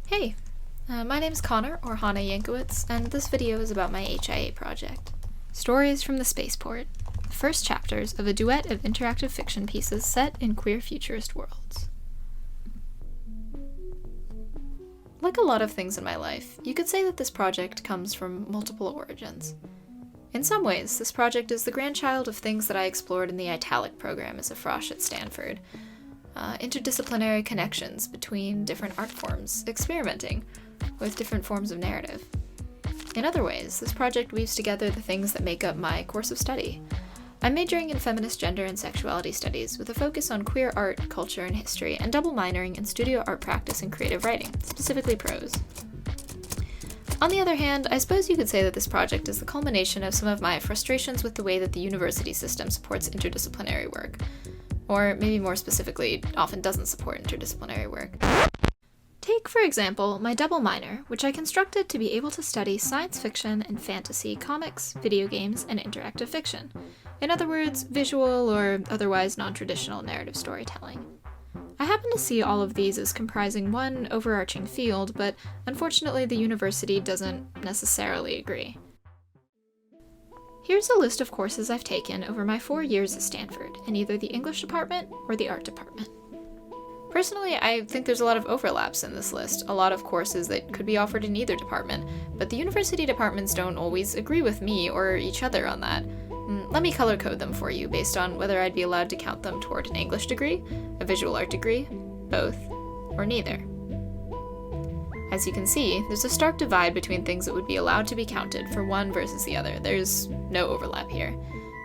Hey, my name's Connor, or Hana Yankowitz, and this video is about my HIA project. Stories from the Spaceport, the first chapters of a duet of interactive fiction pieces set in queer futurist worlds. Like a lot of things in my life, you could say that this project comes from multiple origins. In some ways, this project is the grandchild of things that I explored in the Italic program as a frosh at Stanford. Interdisciplinary connections between different art forms, experimenting with different forms of narrative. In other ways, this project weaves together the things that make up my course of study. I'm majoring in feminist gender and sexuality studies with a focus on queer art, culture, and history, and double minoring in studio art practice and creative writing, specifically prose. On the other hand, I suppose you could say that this project is the culmination of some of my frustrations with the way that the university system supports interdisciplinary work. Or maybe more specifically, often doesn't support interdisciplinary work. Take, for example, my double minor, which I constructed to be able to study science fiction and fantasy, comics, video games, and interactive fiction. In other words, visual or otherwise non-traditional narrative storytelling. I happen to see all of these as comprising one overarching field, but unfortunately the university doesn't necessarily agree. Here's a list of courses I've taken over my 4 years at Stanford, in either the English department or the art department. Personally, I think there's a lot of overlaps in this list, a lot of courses that could be offered in either department, but the university departments don't always agree with me or each other on that. Let me color code them for you based on whether I'd be allowed to count them toward an English degree, a visual art degree, both, or neither. As you can see, there's a stark divide between things that would be allowed to be counted for one versus the other. There's no overlap here.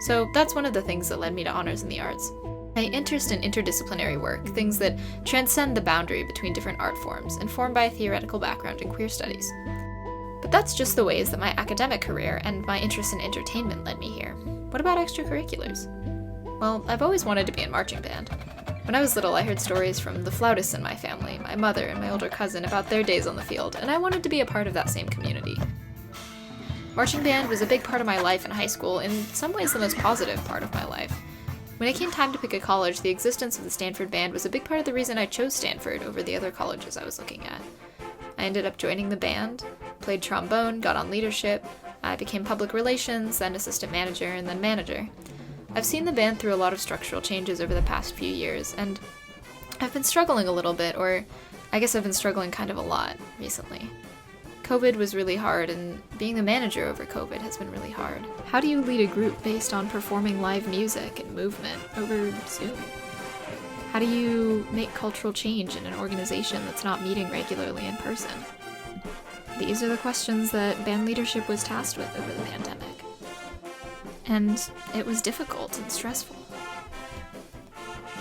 So that's one of the things that led me to honors in the arts. My interest in interdisciplinary work, things that transcend the boundary between different art forms, informed by a theoretical background in queer studies. But that's just the ways that my academic career and my interest in entertainment led me here. What about extracurriculars? Well, I've always wanted to be in marching band. When I was little, I heard stories from the flautists in my family, my mother and my older cousin, about their days on the field, and I wanted to be a part of that same community. Marching band was a big part of my life in high school, in some ways the most positive part of my life. When it came time to pick a college, the existence of the Stanford band was a big part of the reason I chose Stanford over the other colleges I was looking at. I ended up joining the band, played trombone, got on leadership, I became public relations, then assistant manager, and then manager. I've seen the band through a lot of structural changes over the past few years, and I've been struggling a little bit, or I guess I've been struggling kind of a lot recently. COVID was really hard, and being the manager over COVID has been really hard. How do you lead a group based on performing live music and movement over Zoom? How do you make cultural change in an organization that's not meeting regularly in person? These are the questions that band leadership was tasked with over the pandemic. And it was difficult and stressful.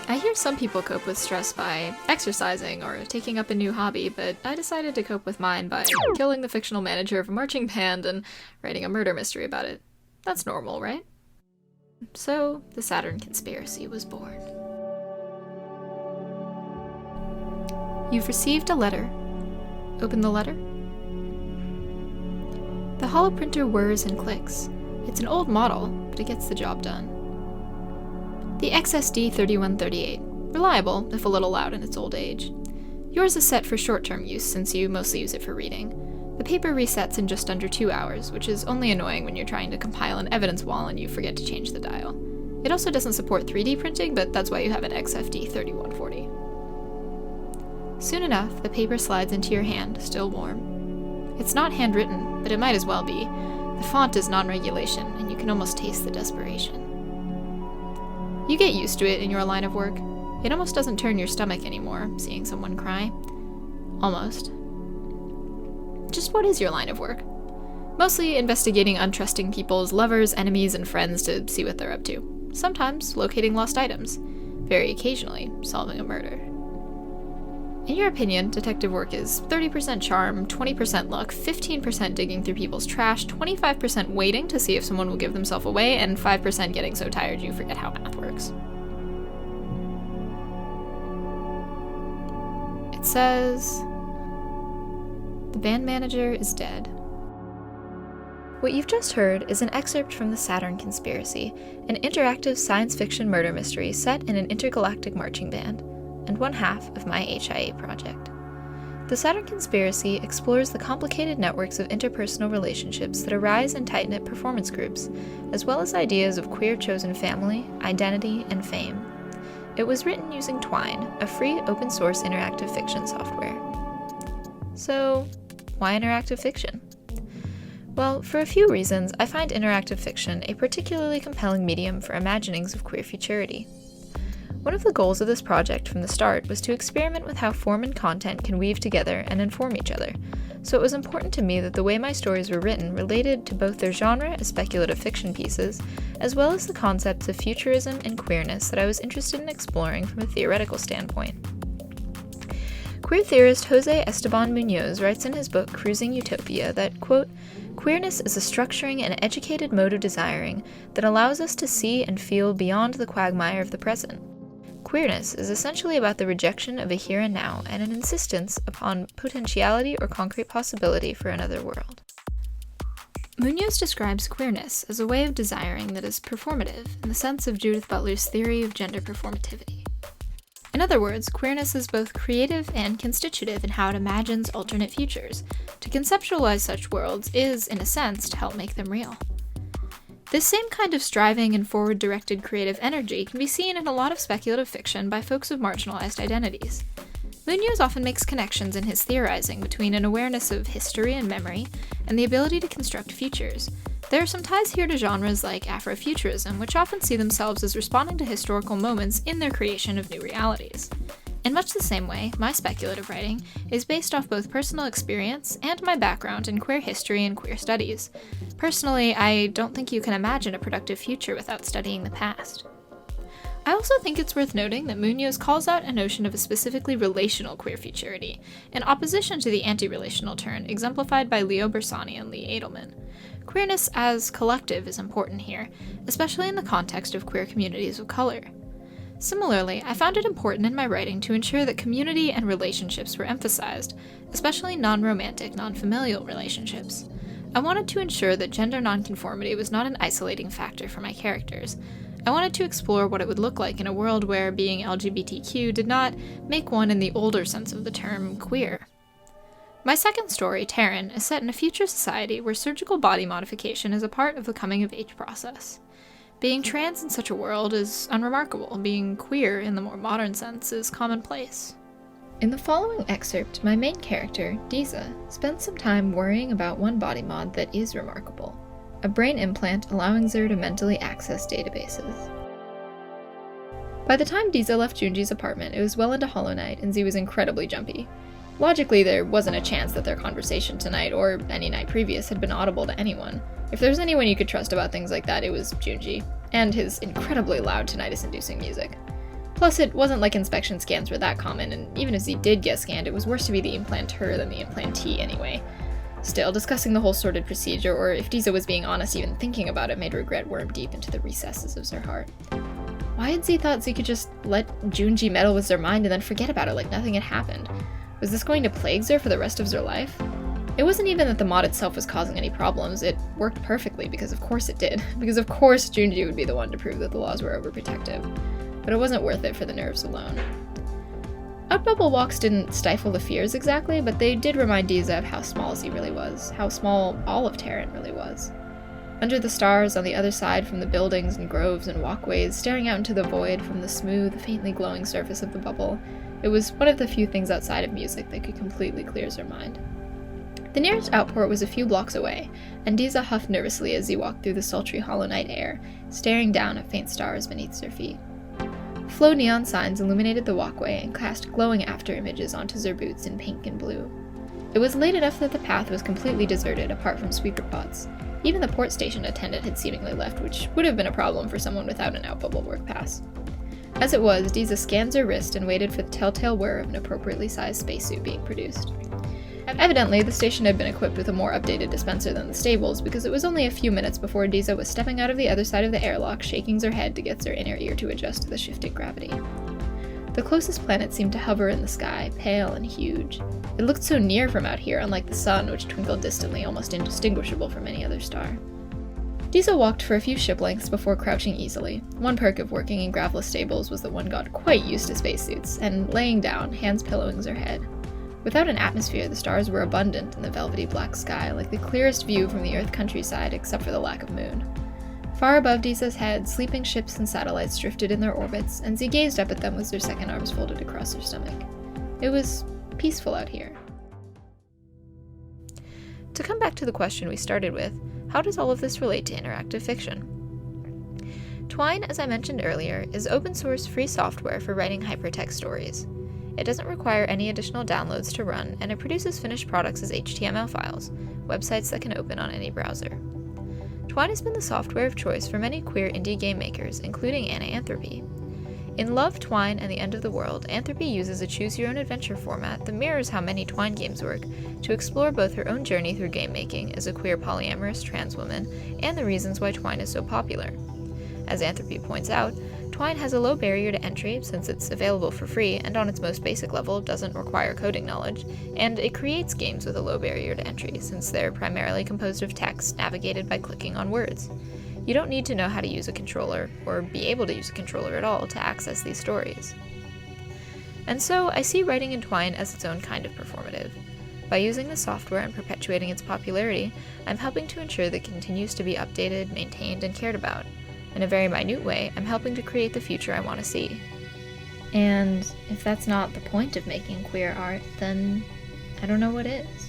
I hear some people cope with stress by exercising or taking up a new hobby, but I decided to cope with mine by killing the fictional manager of a marching band and writing a murder mystery about it. That's normal, right? So, the Saturn Conspiracy was born. You've received a letter. Open the letter. The holoprinter whirs and clicks. It's an old model, but it gets the job done. The XSD3138. Reliable, if a little loud in its old age. Yours is set for short-term use since you mostly use it for reading. The paper resets in just under 2 hours, which is only annoying when you're trying to compile an evidence wall and you forget to change the dial. It also doesn't support 3D printing, but that's why you have an XFD3140. Soon enough, the paper slides into your hand, still warm. It's not handwritten, but it might as well be. The font is non-regulation, and you can almost taste the desperation. You get used to it in your line of work. It almost doesn't turn your stomach anymore, seeing someone cry. Almost. Just what is your line of work? Mostly investigating untrusting people's lovers, enemies, and friends to see what they're up to. Sometimes locating lost items. Very occasionally, solving a murder. In your opinion, detective work is 30% charm, 20% luck, 15% digging through people's trash, 25% waiting to see if someone will give themselves away, and 5% getting so tired you forget how math works. It says, the band manager is dead. What you've just heard is an excerpt from The Saturn Conspiracy, an interactive science fiction murder mystery set in an intergalactic marching band, and one half of my HIA project. The Saturn Conspiracy explores the complicated networks of interpersonal relationships that arise in tight-knit performance groups, as well as ideas of queer chosen family, identity, and fame. It was written using Twine, a free open-source interactive fiction software. So, why interactive fiction? Well, for a few reasons, I find interactive fiction a particularly compelling medium for imaginings of queer futurity. One of the goals of this project from the start was to experiment with how form and content can weave together and inform each other, so it was important to me that the way my stories were written related to both their genre as speculative fiction pieces, as well as the concepts of futurism and queerness that I was interested in exploring from a theoretical standpoint. Queer theorist Jose Esteban Munoz writes in his book Cruising Utopia that, quote, "Queerness is a structuring and educated mode of desiring that allows us to see and feel beyond the quagmire of the present. Queerness is essentially about the rejection of a here and now and an insistence upon potentiality or concrete possibility for another world." Munoz describes queerness as a way of desiring that is performative in the sense of Judith Butler's theory of gender performativity. In other words, queerness is both creative and constitutive in how it imagines alternate futures. To conceptualize such worlds is, in a sense, to help make them real. This same kind of striving and forward-directed creative energy can be seen in a lot of speculative fiction by folks of marginalized identities. Munoz often makes connections in his theorizing between an awareness of history and memory and the ability to construct futures. There are some ties here to genres like Afrofuturism, which often see themselves as responding to historical moments in their creation of new realities. In much the same way, my speculative writing is based off both personal experience and my background in queer history and queer studies. Personally, I don't think you can imagine a productive future without studying the past. I also think it's worth noting that Munoz calls out a notion of a specifically relational queer futurity, in opposition to the anti-relational turn exemplified by Leo Bersani and Lee Edelman. Queerness as collective is important here, especially in the context of queer communities of color. Similarly, I found it important in my writing to ensure that community and relationships were emphasized, especially non-romantic, non-familial relationships. I wanted to ensure that gender nonconformity was not an isolating factor for my characters. I wanted to explore what it would look like in a world where being LGBTQ did not make one, in the older sense of the term, queer. My second story, Taryn, is set in a future society where surgical body modification is a part of the coming-of-age process. Being trans in such a world is unremarkable. Being queer, in the more modern sense, is commonplace. In the following excerpt, my main character, Diza, spends some time worrying about one body mod that is remarkable: a brain implant allowing her to mentally access databases. By the time Diza left Junji's apartment, it was well into Hollow Night, and Z was incredibly jumpy. Logically, there wasn't a chance that their conversation tonight, or any night previous, had been audible to anyone. If there was anyone you could trust about things like that, it was Junji, and his incredibly loud tinnitus-inducing music. Plus, it wasn't like inspection scans were that common, and even if Z did get scanned, it was worse to be the implanter than the implantee anyway. Still, discussing the whole sordid procedure, or if Diza was being honest even thinking about it, made regret worm deep into the recesses of her heart. Why had Z thought Z could just let Junji meddle with her mind and then forget about it like nothing had happened? Was this going to plague her for the rest of her life? It wasn't even that the mod itself was causing any problems. It worked perfectly, because of course it did. Because of course Junji would be the one to prove that the laws were overprotective. But it wasn't worth it for the nerves alone. Outbubble walks didn't stifle the fears exactly, but they did remind Diza of how small Z really was, how small all of Taryn really was. Under the stars, on the other side from the buildings and groves and walkways, staring out into the void from the smooth, faintly glowing surface of the bubble, it was one of the few things outside of music that could completely clear her mind. The nearest outport was a few blocks away, and Diza huffed nervously as he walked through the sultry hollow night air, staring down at faint stars beneath her feet. Flow neon signs illuminated the walkway and cast glowing after images onto her boots in pink and blue. It was late enough that the path was completely deserted apart from sweeper pots. Even the port station attendant had seemingly left, which would have been a problem for someone without an Outbubble work pass. As it was, Diza scanned her wrist and waited for the telltale whir of an appropriately sized spacesuit being produced. Evidently, the station had been equipped with a more updated dispenser than the stables, because it was only a few minutes before Diza was stepping out of the other side of the airlock, shaking her head to get her inner ear to adjust to the shifted gravity. The closest planet seemed to hover in the sky, pale and huge. It looked so near from out here, unlike the sun, which twinkled distantly, almost indistinguishable from any other star. Diza walked for a few ship lengths before crouching easily. One perk of working in graveless stables was that one got quite used to spacesuits, and laying down, hands pillowing her head. Without an atmosphere, the stars were abundant in the velvety black sky, like the clearest view from the Earth countryside except for the lack of moon. Far above Disa's head, sleeping ships and satellites drifted in their orbits, and she gazed up at them with their second arms folded across her stomach. It was peaceful out here. To come back to the question we started with, how does all of this relate to interactive fiction? Twine, as I mentioned earlier, is open source free software for writing hypertext stories. It doesn't require any additional downloads to run, and it produces finished products as HTML files, websites that can open on any browser. Twine has been the software of choice for many queer indie game makers, including Anthropy. In Love, Twine, and the End of the World, Anthropy uses a choose-your-own-adventure format that mirrors how many Twine games work to explore both her own journey through game making as a queer polyamorous trans woman and the reasons why Twine is so popular. As Anthropy points out, Twine has a low barrier to entry since it's available for free and on its most basic level doesn't require coding knowledge, and it creates games with a low barrier to entry since they're primarily composed of text navigated by clicking on words. You don't need to know how to use a controller, or be able to use a controller at all, to access these stories. And so, I see writing in Twine as its own kind of performative. By using the software and perpetuating its popularity, I'm helping to ensure that it continues to be updated, maintained, and cared about. In a very minute way, I'm helping to create the future I want to see. And if that's not the point of making queer art, then I don't know what is.